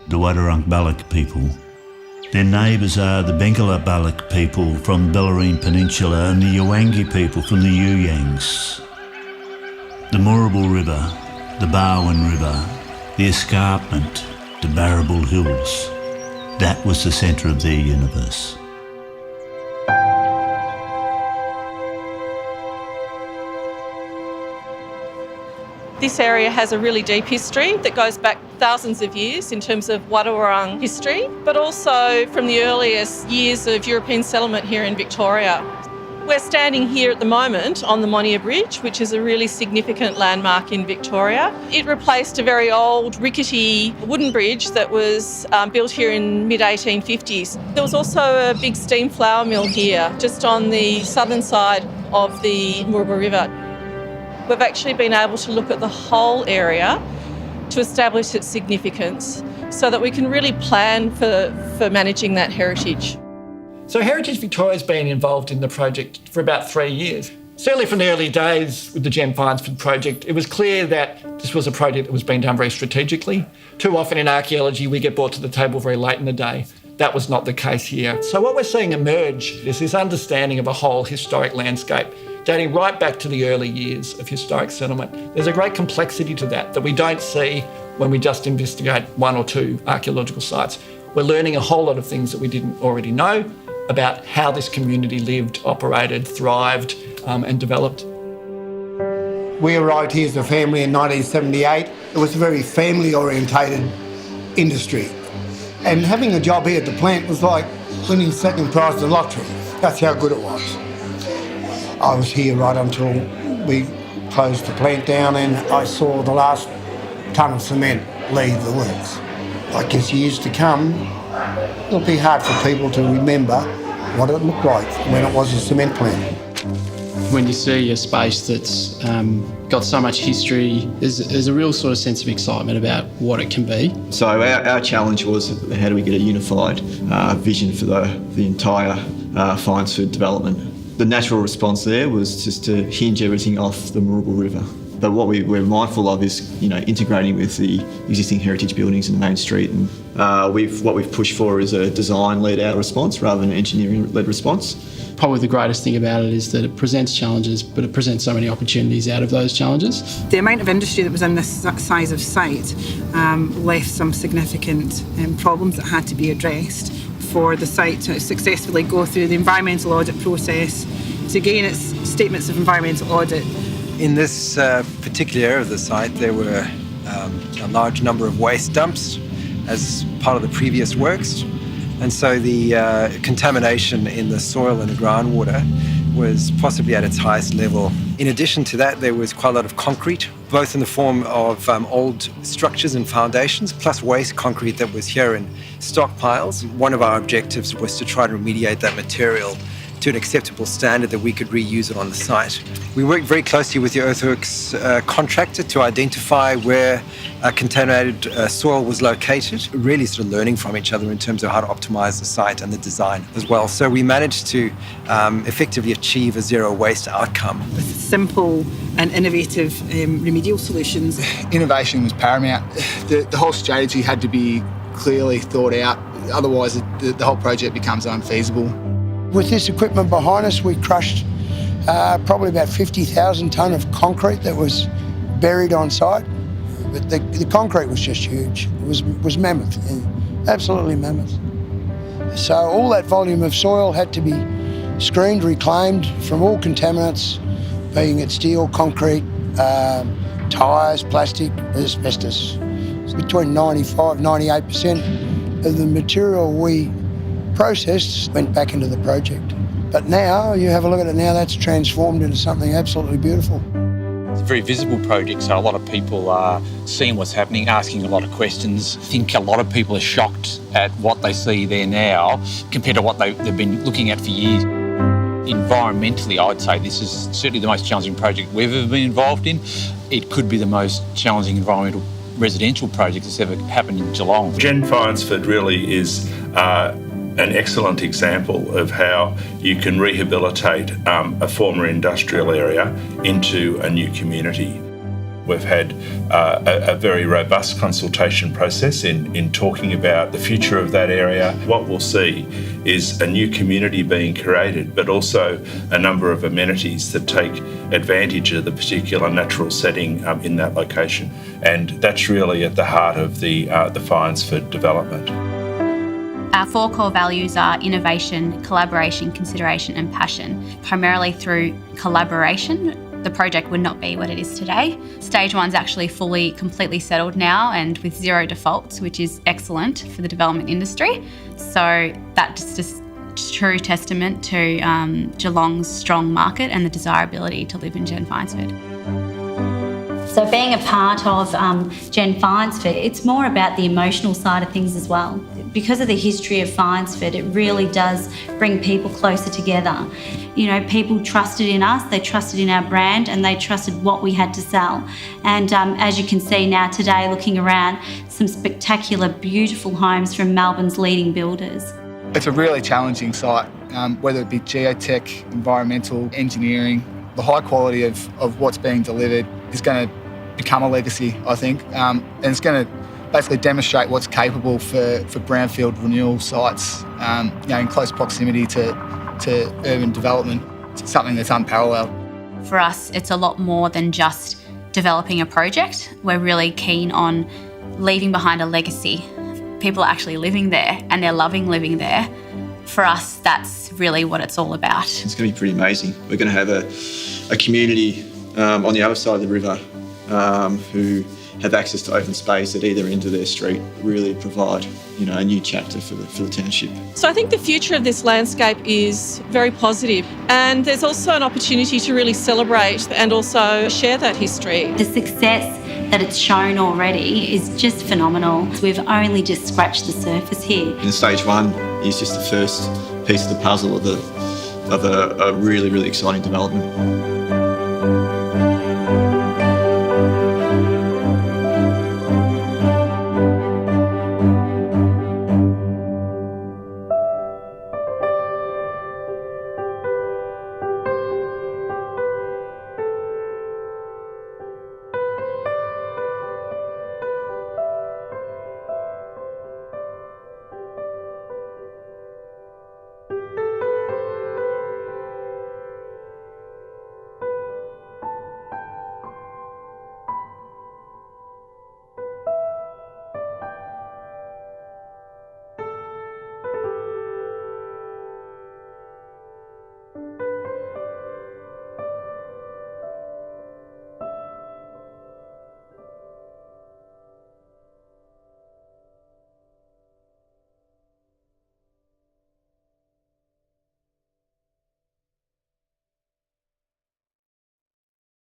the Wadawurrung Balak people. Their neighbours are the Bengala Balak people from the Bellarine Peninsula and the Ywangi people from the Yuyangs. The Moorabool River, the Barwon River, the escarpment, the Barrabool Hills. That was the centre of their universe. This area has a really deep history that goes back thousands of years in terms of Wadawurrung history, but also from the earliest years of European settlement here in Victoria. We're standing here at the moment on the Monia Bridge, which is a really significant landmark in Victoria. It replaced a very old, rickety wooden bridge that was built here in mid-1850s. There was also a big steam flour mill here, just on the southern side of the Moorabool River. We've actually been able to look at the whole area to establish its significance so that we can really plan for managing that heritage. So Heritage Victoria's been involved in the project for about 3 years. Certainly from the early days with the Gem Fyansford project, it was clear that this was a project that was being done very strategically. Too often in archaeology, we get brought to the table very late in the day. That was not the case here. So what we're seeing emerge is this understanding of a whole historic landscape dating right back to the early years of historic settlement. There's a great complexity to that we don't see when we just investigate one or two archaeological sites. We're learning a whole lot of things that we didn't already know about how this community lived, operated, thrived, and developed. We arrived here as a family in 1978. It was a very family-orientated industry. And having a job here at the plant was like winning second prize at the lottery. That's how good it was. I was here right until we closed the plant down and I saw the last tonne of cement leave the works. I guess years to come, it'll be hard for people to remember what it looked like when it was a cement plant. When you see a space that's got so much history, there's a real sort of sense of excitement about what it can be. So our challenge was how do we get a unified vision for the entire Fyansford development. The natural response there was just to hinge everything off the Moorabool River. But what we're mindful of is, integrating with the existing heritage buildings in the main street. And what we've pushed for is a design-led out response rather than an engineering-led response. Probably the greatest thing about it is that it presents challenges, but it presents so many opportunities out of those challenges. The amount of industry that was in this size of site left some significant problems that had to be addressed for the site to successfully go through the environmental audit process, to gain its statements of environmental audit. In this particular area of the site, there were a large number of waste dumps as part of the previous works. And so the contamination in the soil and the groundwater was possibly at its highest level. In addition to that, there was quite a lot of concrete, both in the form of old structures and foundations, plus waste concrete that was here in stockpiles. One of our objectives was to try to remediate that material to an acceptable standard that we could reuse it on the site. We worked very closely with the earthworks contractor to identify where contaminated soil was located, really sort of learning from each other in terms of how to optimise the site and the design as well. So we managed to effectively achieve a zero waste outcome. With simple and innovative remedial solutions. Innovation was paramount. The whole strategy had to be clearly thought out, otherwise the whole project becomes unfeasible. With this equipment behind us, we crushed probably about 50,000 tonne of concrete that was buried on site. But the concrete was just huge. It was mammoth, absolutely mammoth. So all that volume of soil had to be screened, reclaimed from all contaminants, being it steel, concrete, tyres, plastic, asbestos. Between 95% and 98% of the material we processed went back into the project. But now, you have a look at it now, that's transformed into something absolutely beautiful. It's a very visible project, so a lot of people are seeing what's happening, asking a lot of questions. I think a lot of people are shocked at what they see there now compared to what they've been looking at for years. Environmentally, I'd say this is certainly the most challenging project we've ever been involved in. It could be the most challenging environmental residential project that's ever happened in Geelong. Gem Fyansford really is an excellent example of how you can rehabilitate a former industrial area into a new community. We've had a very robust consultation process in talking about the future of that area. What we'll see is a new community being created, but also a number of amenities that take advantage of the particular natural setting in that location. And that's really at the heart of the Fyansford development. Our 4 core values are innovation, collaboration, consideration and passion. Primarily through collaboration, the project would not be what it is today. Stage 1's actually completely settled now and with 0 defaults, which is excellent for the development industry. So that's just true testament to Geelong's strong market and the desirability to live in Gen Fyansford. So being a part of Gen Fyansford, it's more about the emotional side of things as well. Because of the history of Fyansford, it really does bring people closer together. You know, people trusted in us, they trusted in our brand and they trusted what we had to sell. And as you can see now today, looking around, some spectacular, beautiful homes from Melbourne's leading builders. It's a really challenging site, whether it be geotech, environmental, engineering. The high quality of what's being delivered is going to become a legacy, I think, and it's going to basically demonstrate what's capable for brownfield renewal sites, in close proximity to urban development. It's something that's unparalleled. For us, it's a lot more than just developing a project. We're really keen on leaving behind a legacy. People are actually living there and they're loving living there. For us, that's really what it's all about. It's going to be pretty amazing. We're going to have a community on the other side of the river who have access to open space at either end of their street, really provide, a new chapter for the township. So I think the future of this landscape is very positive, and there's also an opportunity to really celebrate and also share that history. The success that it's shown already is just phenomenal. We've only just scratched the surface here. And stage 1 is just the first piece of the puzzle of a really, really exciting development.